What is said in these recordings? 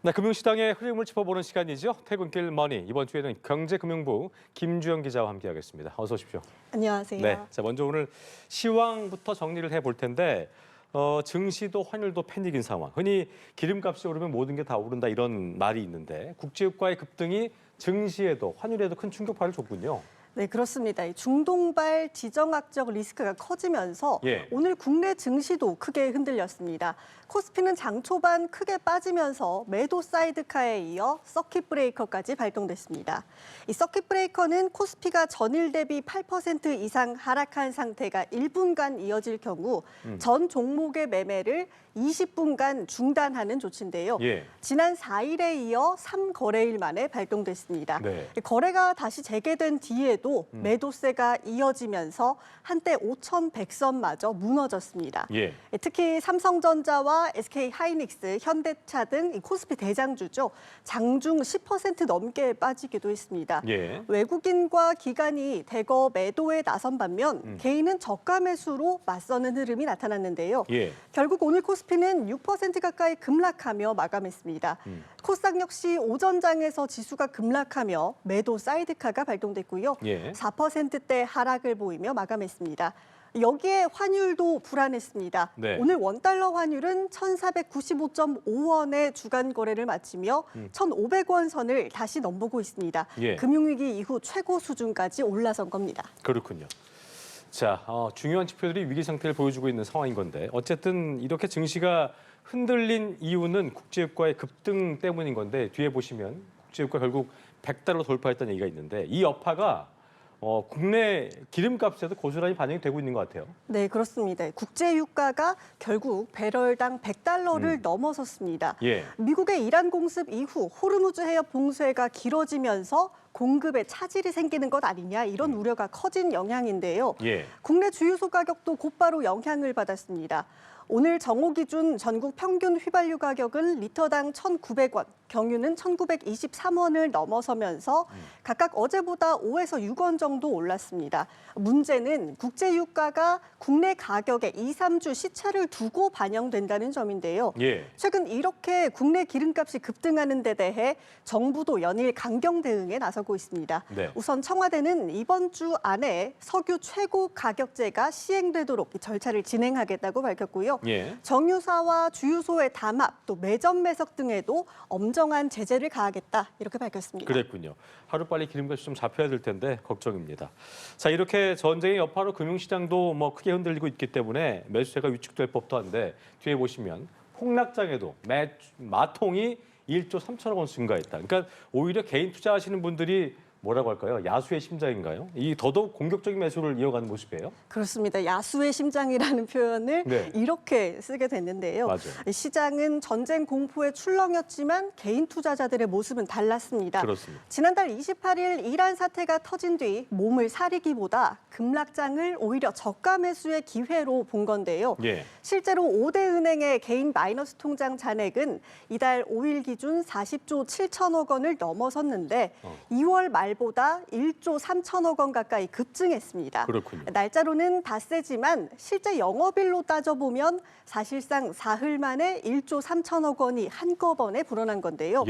네, 금융시장의 흐름을 짚어보는 시간이죠. 퇴근길 머니. 이번 주에는 경제금융부 김주영 기자와 함께하겠습니다. 어서 오십시오. 안녕하세요. 네, 자 먼저 오늘 시황부터 정리를 해볼 텐데 증시도 환율도 패닉인 상황. 흔히 기름값이 오르면 모든 게 다 오른다 이런 말이 있는데 국제유가의 급등이 증시에도 환율에도 큰 충격파를 줬군요. 네, 그렇습니다. 이 중동발 지정학적 리스크가 커지면서 오늘 국내 증시도 크게 흔들렸습니다. 코스피는 장 초반 크게 빠지면서 매도 사이드카에 이어 서킷 브레이커까지 발동됐습니다. 이 서킷 브레이커는 코스피가 전일 대비 8% 이상 하락한 상태가 1분간 이어질 경우 전 종목의 매매를 20분간 중단하는 조치인데요. 지난 4일에 이어 3거래일 만에 발동됐습니다. 네. 거래가 다시 재개된 뒤에도 매도세가 이어지면서 한때 5,100선마저 무너졌습니다. 특히 삼성전자와 SK하이닉스, 현대차 등 이 코스피 대장주죠. 장중 10% 넘게 빠지기도 했습니다. 외국인과 기관이 대거 매도에 나선 반면 개인은 저가 매수로 맞서는 흐름이 나타났는데요. 결국 오늘 코스피는 6% 가까이 급락하며 마감했습니다. 코스닥 역시 오전장에서 지수가 급락하며 매도 사이드카가 발동됐고요. 4%대 하락을 보이며 마감했습니다. 여기에 환율도 불안했습니다. 오늘 원달러 환율은 1,495.5원의 주간 거래를 마치며 1,500원 선을 다시 넘보고 있습니다. 금융위기 이후 최고 수준까지 올라선 겁니다. 그렇군요. 자, 중요한 지표들이 위기 상태를 보여주고 있는 상황인 건데 어쨌든 이렇게 증시가 흔들린 이유는 국제유가의 급등 때문인 건데 뒤에 보시면 국제유가 결국 100달러 돌파했다는 얘기가 있는데 이 여파가 국내 기름값에도 고스란히 반영이 되고 있는 것 같아요. 네, 그렇습니다. 국제유가가 결국 배럴당 100달러를 넘어섰습니다. 미국의 이란 공습 이후 호르무즈 해협 봉쇄가 길어지면서 공급에 차질이 생기는 것 아니냐 이런 우려가 커진 영향인데요. 국내 주유소 가격도 곧바로 영향을 받았습니다. 오늘 정오 기준 전국 평균 휘발유 가격은 리터당 1,900원, 경유는 1,923원을 넘어서면서 각각 어제보다 5에서 6원 정도 올랐습니다. 문제는 국제유가가 국내 가격에 2, 3주 시차를 두고 반영된다는 점인데요. 최근 이렇게 국내 기름값이 급등하는 데 대해 정부도 연일 강경 대응에 나서고 있습니다. 우선 청와대는 이번 주 안에 석유 최고 가격제가 시행되도록 절차를 진행하겠다고 밝혔고요. 정유사와 주유소의 담합, 또 매점 매석 등에도 엄정한 제재를 가하겠다 이렇게 밝혔습니다. 그랬군요. 하루빨리 기름값이 좀 잡혀야 될 텐데 걱정입니다. 자, 이렇게 전쟁의 여파로 금융시장도 크게 흔들리고 있기 때문에 매수세가 위축될 법도 한데 뒤에 보시면 폭락장에도 마통이 1조 3천억 원 증가했다. 그러니까 오히려 개인 투자하시는 분들이 뭐라고 할까요? 야수의 심장인가요? 이 더더욱 공격적인 매수를 이어가는 모습이에요? 그렇습니다. 야수의 심장이라는 표현을 이렇게 쓰게 됐는데요. 시장은 전쟁 공포에 출렁였지만 개인 투자자들의 모습은 달랐습니다. 지난달 28일 이란 사태가 터진 뒤 몸을 사리기보다 급락장을 오히려 저가 매수의 기회로 본 건데요. 실제로 5대 은행의 개인 마이너스 통장 잔액은 이달 5일 기준 40조 7천억 원을 넘어섰는데 2월 말보다 1조 3천억 원 가까이 급증했습니다. 날짜로는 닷새지만 실제 영업일로 따져보면 사실상 사흘 만에 1조 3천억 원이 한꺼번에 불어난 건데요.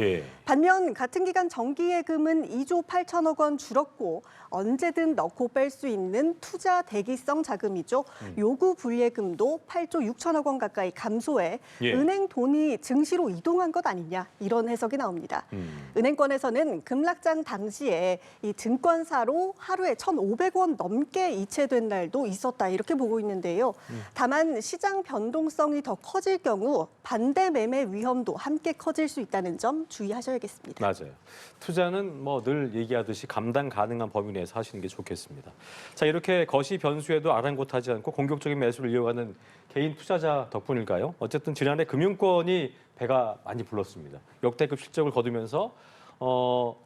반면 같은 기간 정기예금은 2조 8천억 원 줄었고 언제든 넣고 뺄 수 있는 투자 대기성 자금이죠. 요구 불예금도 8조 6천억 원 가까이 감소해 은행 돈이 증시로 이동한 것 아니냐 이런 해석이 나옵니다. 은행권에서는 급락장 당시에 이 증권사로 하루에 1,500원 넘게 이체된 날도 있었다 이렇게 보고 있는데요. 다만 시장 변동성이 더 커질 경우 반대 매매 위험도 함께 커질 수 있다는 점 주의하셔야겠습니다. 맞아요. 투자는 늘 얘기하듯이 감당 가능한 범위 내에서 하시는 게 좋겠습니다. 자, 이렇게 거시 변수에도 아랑곳하지 않고 공격적인 매수를 이어가는 개인 투자자 덕분일까요? 어쨌든 지난해 금융권이 배가 많이 불렀습니다. 역대급 실적을 거두면서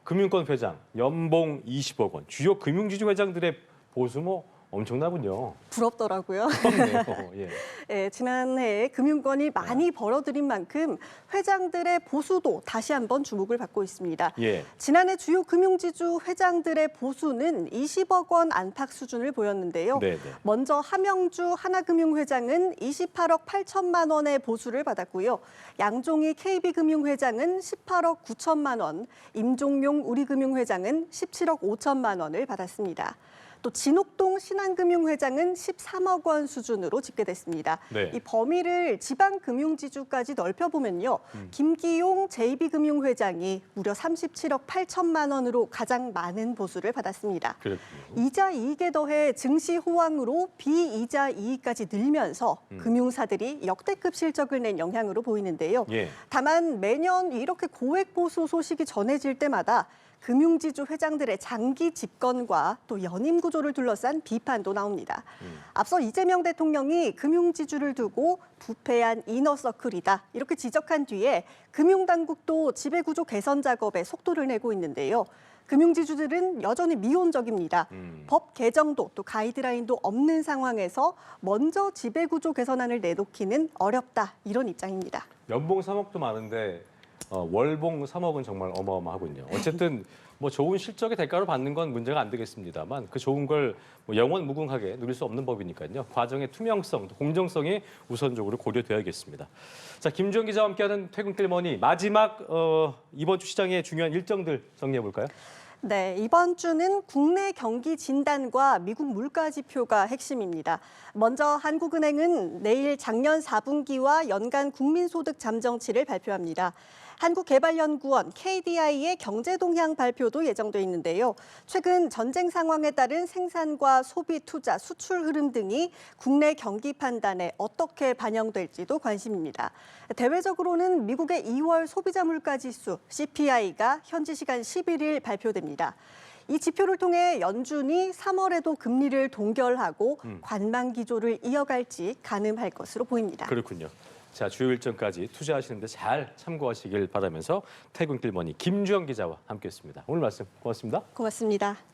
금융권 회장 연봉 20억 원, 주요 금융지주 회장들의 보수 엄청나군요. 부럽더라고요. 부럽네요. 예. 예, 지난해 금융권이 많이 벌어들인 만큼 회장들의 보수도 다시 한번 주목을 받고 있습니다. 예. 지난해 주요 금융지주 회장들의 보수는 20억 원 안팎 수준을 보였는데요. 네네. 먼저 하명주 하나금융회장은 28억 8천만 원의 보수를 받았고요. 양종희 KB금융회장은 18억 9천만 원, 임종용 우리금융회장은 17억 5천만 원을 받았습니다. 또 진옥동 신한금융회장은 13억 원 수준으로 집계됐습니다. 네. 이 범위를 지방금융지주까지 넓혀보면요. 김기용 JB금융회장이 무려 37억 8천만 원으로 가장 많은 보수를 받았습니다. 그렇군요. 이자 이익에 더해 증시 호황으로 비이자 이익까지 늘면서 금융사들이 역대급 실적을 낸 영향으로 보이는데요. 예. 다만 매년 이렇게 고액 보수 소식이 전해질 때마다 금융지주 회장들의 장기 집권과 또 연임 구조를 둘러싼 비판도 나옵니다. 앞서 이재명 대통령이 금융지주를 두고 부패한 이너서클이다 이렇게 지적한 뒤에 금융당국도 지배구조 개선 작업에 속도를 내고 있는데요. 금융지주들은 여전히 미온적입니다. 법 개정도 또 가이드라인도 없는 상황에서 먼저 지배구조 개선안을 내놓기는 어렵다 이런 입장입니다. 연봉 3억도 많은데 월봉 3억은 정말 어마어마하군요. 어쨌든 뭐 좋은 실적의 대가로 받는 건 문제가 안 되겠습니다만 그 좋은 걸 뭐 영원 무궁하게 누릴 수 없는 법이니까요. 과정의 투명성, 공정성이 우선적으로 고려돼야겠습니다. 자, 김주영 기자와 함께하는 퇴근길 머니 마지막 이번 주 시장의 중요한 일정들 정리해 볼까요? 네, 이번 주는 국내 경기 진단과 미국 물가 지표가 핵심입니다. 먼저 한국은행은 내일 작년 4분기와 연간 국민소득 잠정치를 발표합니다. 한국개발연구원 KDI의 경제동향 발표도 예정돼 있는데요. 최근 전쟁 상황에 따른 생산과 소비, 투자, 수출 흐름 등이 국내 경기 판단에 어떻게 반영될지도 관심입니다. 대외적으로는 미국의 2월 소비자 물가 지수 CPI가 현지 시간 11일 발표됩니다. 이 지표를 통해 연준이 3월에도 금리를 동결하고 관망 기조를 이어갈지 가늠할 것으로 보입니다. 그렇군요. 자, 주요 일정까지 투자하시는데 잘 참고하시길 바라면서 퇴근길 머니 김주영 기자와 함께했습니다. 오늘 말씀 고맙습니다. 고맙습니다.